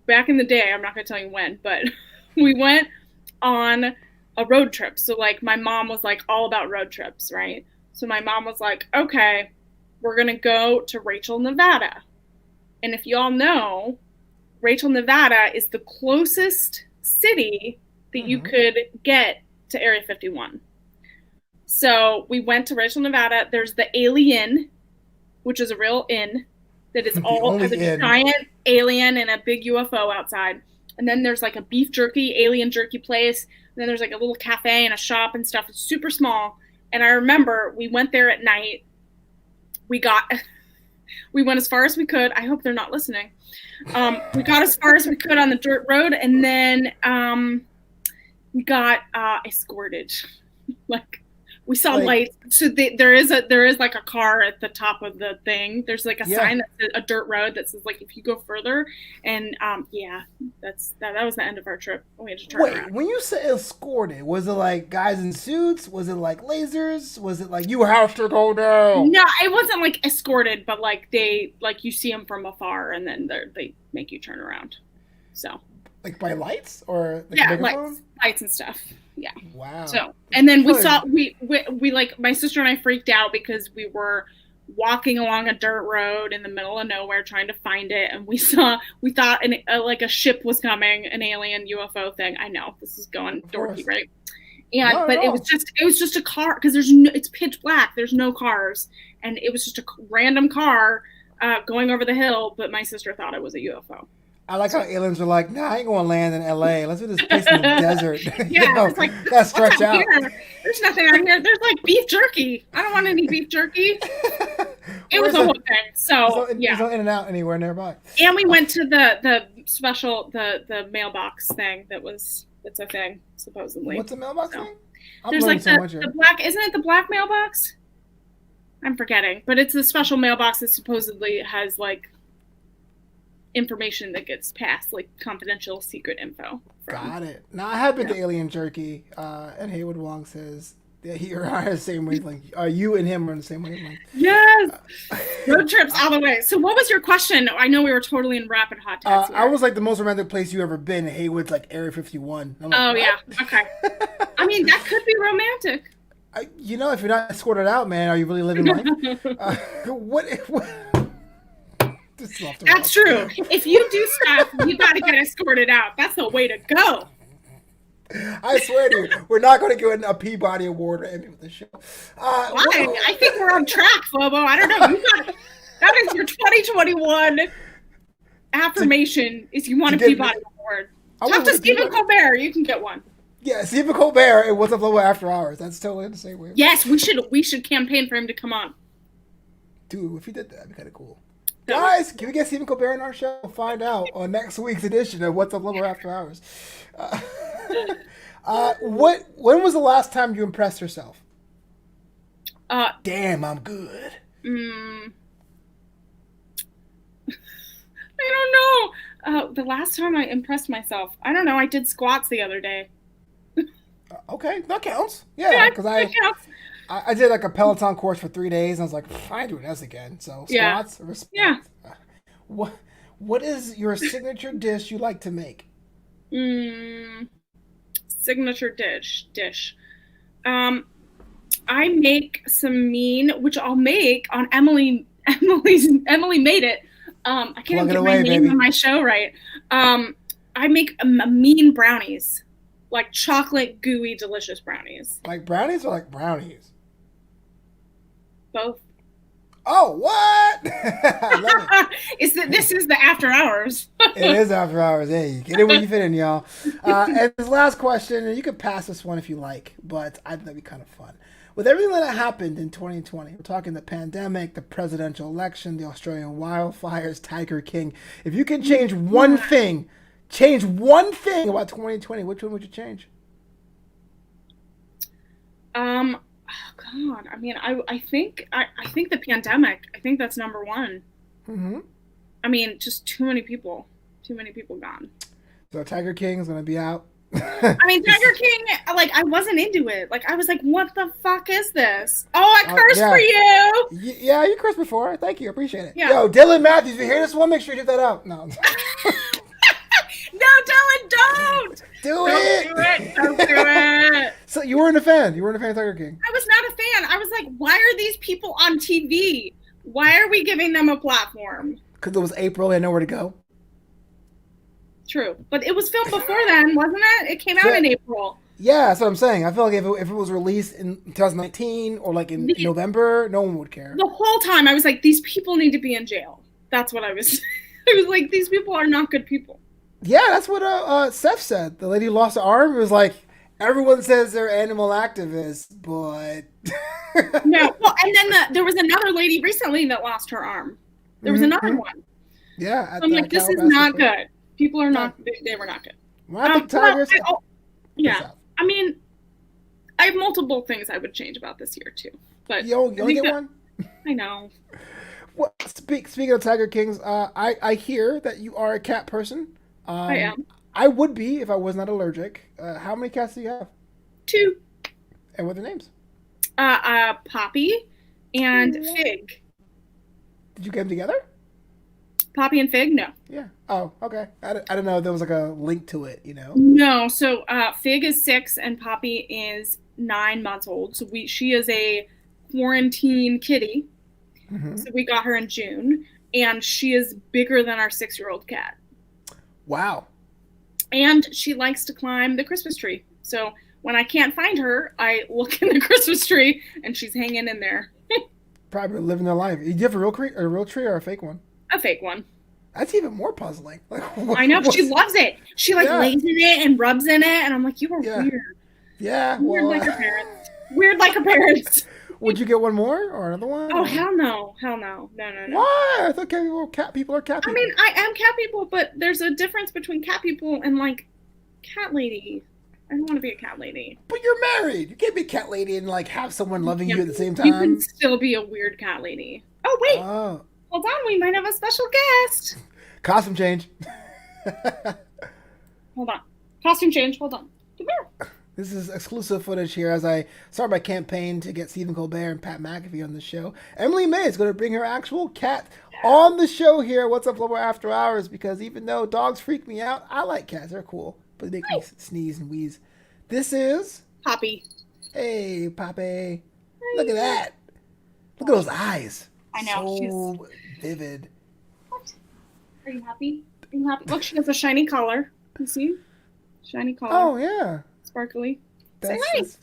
back in the day, I'm not gonna tell you when, but we went on a road trip. So like my mom was like all about road trips, right? So my mom was like, okay, we're gonna go to Rachel, Nevada. And if y'all know, Rachel, Nevada is the closest city that you Mm-hmm. could get to Area 51. So we went to Rachel, Nevada. There's the Alien, which is a real inn that is The all has only a inn. giant alien and a big UFO outside. And then there's like a beef jerky, alien jerky place. And then there's like a little cafe and a shop and stuff. It's super small. And I remember we went there at night. We got we went as far as we could. I hope they're not listening. We got as far as we could on the dirt road, and then we got escorted. Like we saw Like, lights. So there is like a car at the top of the thing. There's like a yeah. sign that says a dirt road that says like if you go further. And yeah, that was the end of our trip. We had to turn wait, around. when you say escorted, was it like guys in suits? Was it like lasers? Was it like you have to go now? No, it wasn't like escorted, but like they like you see them from afar, and then they make you turn around. So Like by lights or like a yeah, megaphone? lights and stuff. Yeah. Wow. So, and then we Probably- saw we like my sister and I freaked out because we were walking along a dirt road in the middle of nowhere trying to find it, and we thought like a ship was coming, an alien UFO thing. I know this is going dorky, right? And Not but at it all. was just a car because it's pitch black. There's no cars, and it was just a random car going over the hill. But my sister thought it was a UFO. I like how aliens are like, nah, I ain't gonna land in LA. Let's do this place in the desert. Yeah, it's like, gotta stretch what's out out. here? There's nothing out here. There's like beef jerky. I don't want any beef jerky. It was a whole thing. So There's yeah, no In and Out anywhere nearby. and we went to the special the mailbox thing that's a thing supposedly. What's a mailbox So, thing? I'm there's learning like so much the here. black, isn't it the black mailbox? I'm forgetting, but it's the special mailbox that supposedly has like information that gets passed, like confidential secret info. Got it. Now I have been to Alien Jerky, and Haywood Wong says that he or I are the same wavelength. You and him are on the same wavelength. Yes, road trips all the way. So, what was your question? I know we were totally in rapid hot takes here. I was like the most romantic place you ever been. Haywood's like Area 51. I'm like, Oh what? yeah, okay. I mean, that could be romantic. You know, if you're not escorted out, man, are you really living life? What? This is off the That's rails. true. If you do stuff, you got to get escorted out. That's the way to go. I swear to you, we're not going to get a Peabody Award or anything with this show. Why? I think we're on track, Flobo. I don't know. That is your 2021 affirmation. Is you want a get- Peabody Award? I Talk want to a Stephen Peabody. Colbert. You can get one. Yeah, Stephen Colbert and Wassup Flobo After Hours. That's totally the same way. Yes, we should campaign for him to come on. Dude, if he did that, that'd be kind of cool. Guys, can we get Stephen Colbert on our show? We'll find out on next week's edition of Wassup Flobo After Hours. When was the last time you impressed yourself? Damn, I'm good. I don't know. The last time I impressed myself, I don't know. I did squats the other day. Okay, that counts. Yeah, Yeah, because that counts. I did like a Peloton course for 3 days, and I was like, I ain't doing this again. So Yeah, squats, yeah. respect. What what is your signature dish you like to make? Mm, signature dish. Um, I make some mean, which I'll make on Emily made it. I can't even Plug it get my away, name on baby. my show right. I make a mean brownies, like chocolate gooey delicious brownies. Like brownies or like brownies? Both. Oh, what? I love it. This is the after hours. It is after hours. Hey, get it where you fit in, y'all. And this last question, and you could pass this one if you like, but I think that'd be kind of fun. With everything that happened in 2020, we're talking the pandemic, the presidential election, the Australian wildfires, Tiger King. If you could change one thing about 2020, which one would you change? Oh God. I mean, I think the pandemic. I think that's number one. Mm-hmm. I mean, just too many people gone. So Tiger King is going to be out. I mean, Tiger King, like, I wasn't into it. Like, I was like, what the fuck is this? Oh, I cursed for Yeah. you. Yeah, you cursed before. Thank you. I appreciate it. Yeah. Yo, Dylan Matthews, if you hear this one, make sure you get that out. No. No, Dylan, don't. Do Don't it. do it. Don't do it. So you weren't a fan. You weren't a fan of Tiger King. I was not a fan. I was like, why are these people on TV? Why are we giving them a platform? Because it was April, they had nowhere to go. True. But it was filmed before then, wasn't it? It came out in April. Yeah, that's what I'm saying. I feel like if it was released in 2019 or like in November, no one would care. The whole time I was like, these people need to be in jail. That's what I was. I was like, these people are not good people. Yeah, that's what Seth said. The lady who lost her arm. It was like, everyone says they're animal activists, but No. Well, and then there was another lady recently that lost her arm. There was another one. Yeah. So I'm like, this is not good. People are not. They were not good. Well, I think Tigers. Yeah. I mean, I have multiple things I would change about this year too. But you only get one. I know. Well, speaking of Tiger Kings, I hear that you are a cat person. I am. I would be if I was not allergic. How many cats do you have? 2. And what are their names? Poppy and Fig. Did you get them together? Poppy and Fig? No. Yeah. Oh, okay. I don't know if there was like a link to it, No. So Fig is 6 and Poppy is 9 months old. So she is a quarantine kitty. Mm-hmm. So we got her in June, and she is bigger than our 6-year-old cat. Wow. And she likes to climb the Christmas tree. So when I can't find her, I look in the Christmas tree, and she's hanging in there. Probably living their life. Do you have a real tree or a fake one? A fake one. That's even more puzzling. Like, I know, but she loves it. She lays in it and rubs in it, and I'm like, you are weird. Yeah, weird like her parents. Weird like her parents. Would you get one more or another one? Oh, hell no. No. Why? I thought cat people are cat people. I mean, I am cat people, but there's a difference between cat people and, like, cat lady. I don't want to be a cat lady. But you're married. You can't be a cat lady and, like, have someone loving you at the same time. You can still be a weird cat lady. Oh, wait. Hold on. We might have a special guest. Costume change. Hold on. Costume change. Hold on. Come here. This is exclusive footage here as I start my campaign to get Stephen Colbert and Pat McAfee on the show. Emily Mae is going to bring her actual cat on the show here. What's Up Flobo After Hours? Because even though dogs freak me out, I like cats. They're cool. But they make me sneeze and wheeze. This is... Poppy. Hey, Poppy. Look at that. Look at those eyes. I know. So vivid. What? Are you happy? Are you happy? Look, she has a shiny collar. You see? Shiny collar. Oh, yeah. Sparkly. That's, say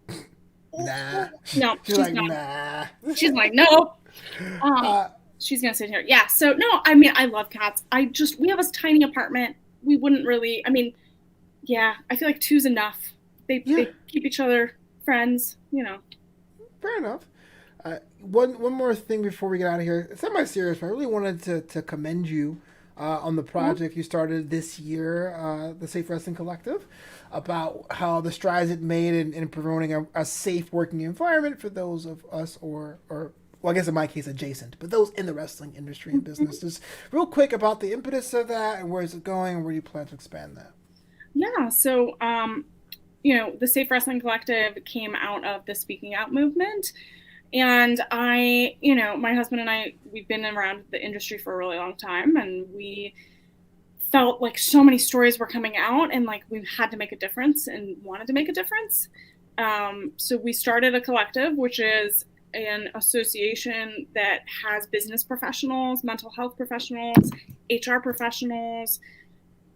hi. Nah. No, she's like, not. Nah. She's like, no. She's gonna sit here. Yeah. So no, I mean, I love cats. We have a tiny apartment. We wouldn't really. I mean, yeah. I feel like 2's enough. They keep each other friends. Fair enough. One more thing before we get out of here. It's semi-serious, but I really wanted to commend you on the project you started this year, the Safe Wrestling Collective, about how the strides it made in promoting a safe working environment for those of us or well, I guess in my case, adjacent, but those in the wrestling industry and business. Just real quick about the impetus of that and where is it going and where do you plan to expand that? Yeah, so the Safe Wrestling Collective came out of the Speaking Out movement. And my husband and I, we've been around the industry for a really long time, and we felt like so many stories were coming out, and like we had to make a difference and wanted to make a difference. So we started a collective, which is an association that has business professionals, mental health professionals, HR professionals,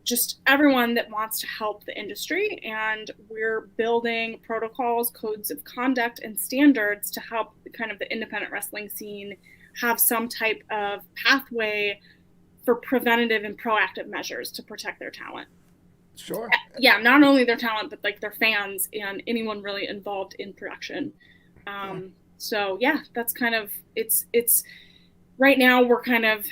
just everyone that wants to help the industry. And we're building protocols, codes of conduct, and standards to help kind of the independent wrestling scene have some type of pathway for preventative and proactive measures to protect their talent. Sure. Yeah, not only their talent, but like their fans and anyone really involved in production. So yeah, that's kind of, it's right now we're kind of,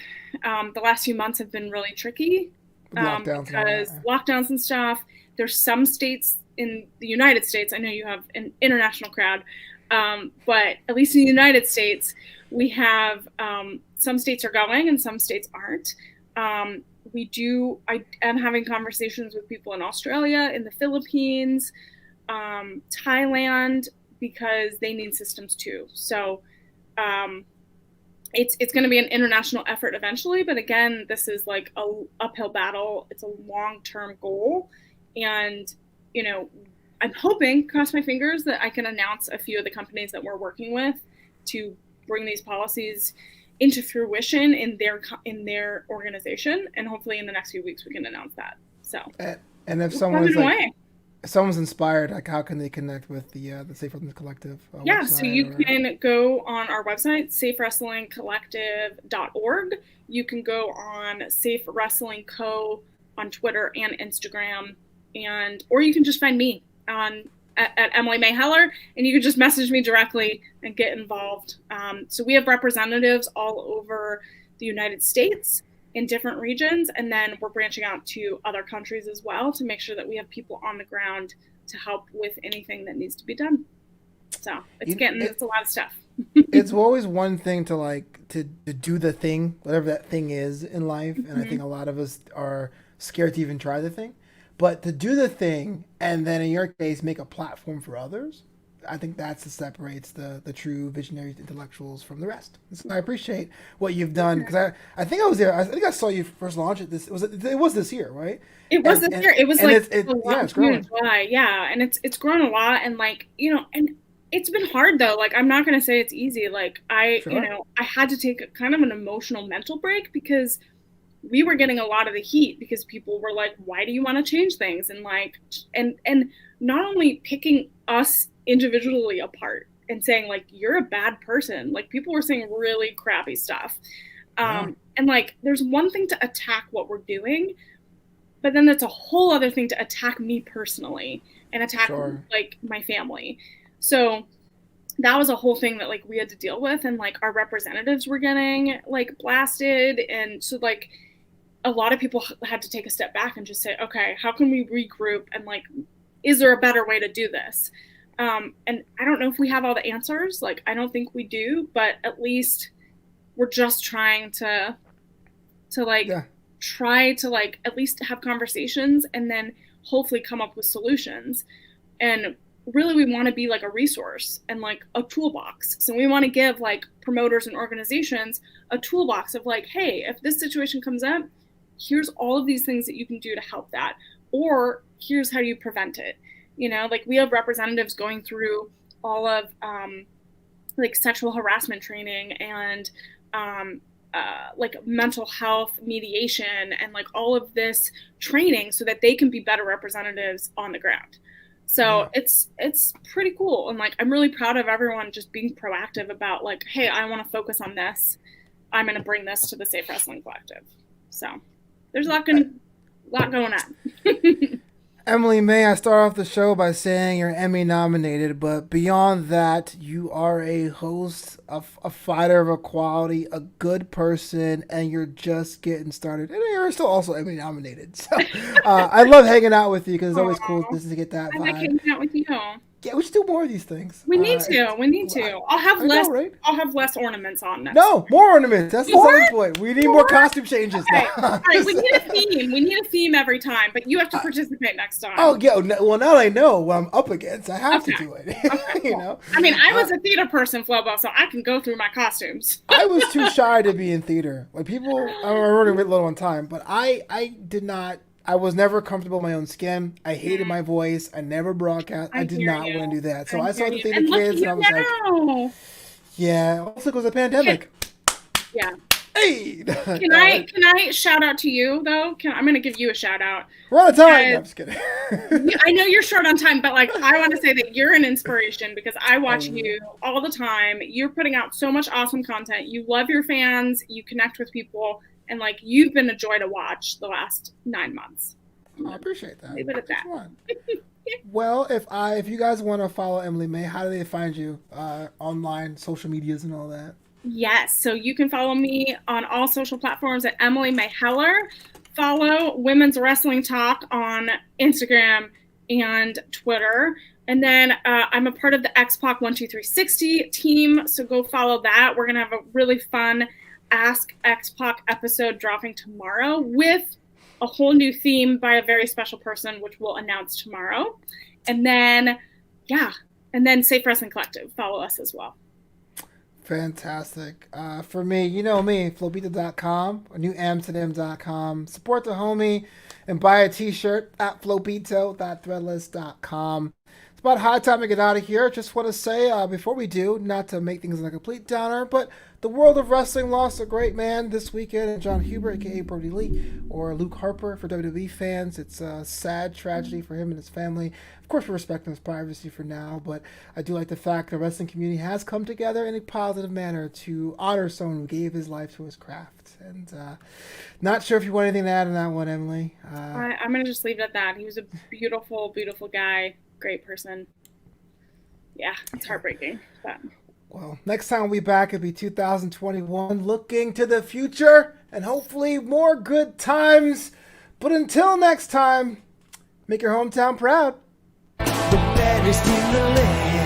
the last few months have been really tricky. Because lockdowns and stuff. There's some states in the United States, I know you have an international crowd, but at least in the United States, we have some states are going and some states aren't. I am having conversations with people in Australia, in the Philippines, Thailand, because they need systems too. So it's going to be an international effort eventually, but again, this is like a uphill battle. It's a long-term goal, and I'm hoping, cross my fingers, that I can announce a few of the companies that we're working with to bring these policies into fruition in their organization, and hopefully in the next few weeks we can announce that. So, and if someone's inspired, like how can they connect with the Safe Wrestling Collective? So you can go on our website, safewrestlingcollective.org. You can go on Safe Wrestling Co. on Twitter and Instagram, or you can just find me at Emily Mae Heller, and you can just message me directly and get involved. So we have representatives all over the United States in different regions, and then we're branching out to other countries as well to make sure that we have people on the ground to help with anything that needs to be done. So it's a lot of stuff. It's always one thing to do the thing, whatever that thing is in life, and I think a lot of us are scared to even try the thing. But to do the thing, and then in your case, make a platform for others, I think that's what separates the true visionary intellectuals from the rest. So I appreciate what you've done, because I think I was there. I think I saw you first launch it. It was this year, right? It was this year. It was it's growing. July, yeah, and it's grown a lot, and and it's been hard though. Like, I'm not gonna say it's easy. Like I had to take kind of an emotional mental break, because we were getting a lot of the heat because people were like, why do you want to change things? And and not only picking us individually apart and saying like, you're a bad person. Like, people were saying really crappy stuff. And like, there's one thing to attack what we're doing, but then that's a whole other thing to attack me personally and attack like my family. So that was a whole thing that like we had to deal with, and like our representatives were getting like blasted. And so like a lot of people had to take a step back and just say, okay, how can we regroup? And like, is there a better way to do this? And I don't know if we have all the answers. Like, I don't think we do, but at least we're just trying to try to like at least have conversations and then hopefully come up with solutions. And really, we want to be like a resource and like a toolbox. So we want to give like promoters and organizations a toolbox of like, hey, if this situation comes up, here's all of these things that you can do to help that, or here's how you prevent it. Like we have representatives going through all of like sexual harassment training and like mental health mediation and like all of this training so that they can be better representatives on the ground. So it's pretty cool. And like, I'm really proud of everyone just being proactive about like, hey, I want to focus on this. I'm going to bring this to the Safe Wrestling Collective. So there's a lot going on. Emily Mae, I start off the show by saying you're Emmy nominated, but beyond that, you are a host, a fighter of equality, a good person, and you're just getting started. And you're still also Emmy nominated. So I love hanging out with you because it's always cool just to get that vibe. I like hanging out with you. Yeah, we should do more of these things. We need to. We need to. I'll have less. Know, right? I'll have less ornaments on next. No, more ornaments. That's the selling point. We need more costume changes. All right. We need a theme. We need a theme every time, but you have to participate next time. Oh yeah. Well, now I know what I'm up against. I have to do it. Okay, you know. I mean, I was a theater person, Flobo, so I can go through my costumes. I was too shy to be in theater. Like people, I remember a little on time, but I did not. I was never comfortable in my own skin. I hated my voice. I never broadcast. I did not want to do that. So I saw the theater kids, and I was like, yeah. Also, because of the pandemic. Yeah. Hey. Can I shout out to you though? I'm going to give you a shout out. We're out of time. No, I'm just kidding. I know you're short on time, but like I want to say that you're an inspiration because I watch you all the time. You're putting out so much awesome content. You love your fans. You connect with people. And like you've been a joy to watch the last 9 months. I appreciate that. Leave it at that. Well, if you guys want to follow Emily Mae, how do they find you online, social medias, and all that? Yes, so you can follow me on all social platforms at Emily Mae Heller. Follow Women's Wrestling Talk on Instagram and Twitter. And then I'm a part of the X-Pac 12360 team, so go follow that. We're gonna have a really fun Ask X-Pac episode dropping tomorrow with a whole new theme by a very special person, which we'll announce tomorrow. And then, Safe Wrestling Collective. Follow us as well. Fantastic. For me, you know me, Flobito.com or NewAmsterdam.com. Support the homie and buy a t-shirt at Flobito.threadless.com. It's about high time to get out of here. Just want to say before we do, not to make things a complete downer, but the world of wrestling lost a great man this weekend, John Huber, a.k.a. Brody Lee, or Luke Harper for WWE fans. It's a sad tragedy for him and his family. Of course, we're respecting his privacy for now, but I do like the fact the wrestling community has come together in a positive manner to honor someone who gave his life to his craft. And not sure if you want anything to add on that one, Emily. I'm going to just leave it at that. He was a beautiful, beautiful guy. Great person. Yeah, it's heartbreaking. But. Well, next time we'll be back, it'll be 2021, looking to the future and hopefully more good times. But until next time, make your hometown proud. The baddest in the land.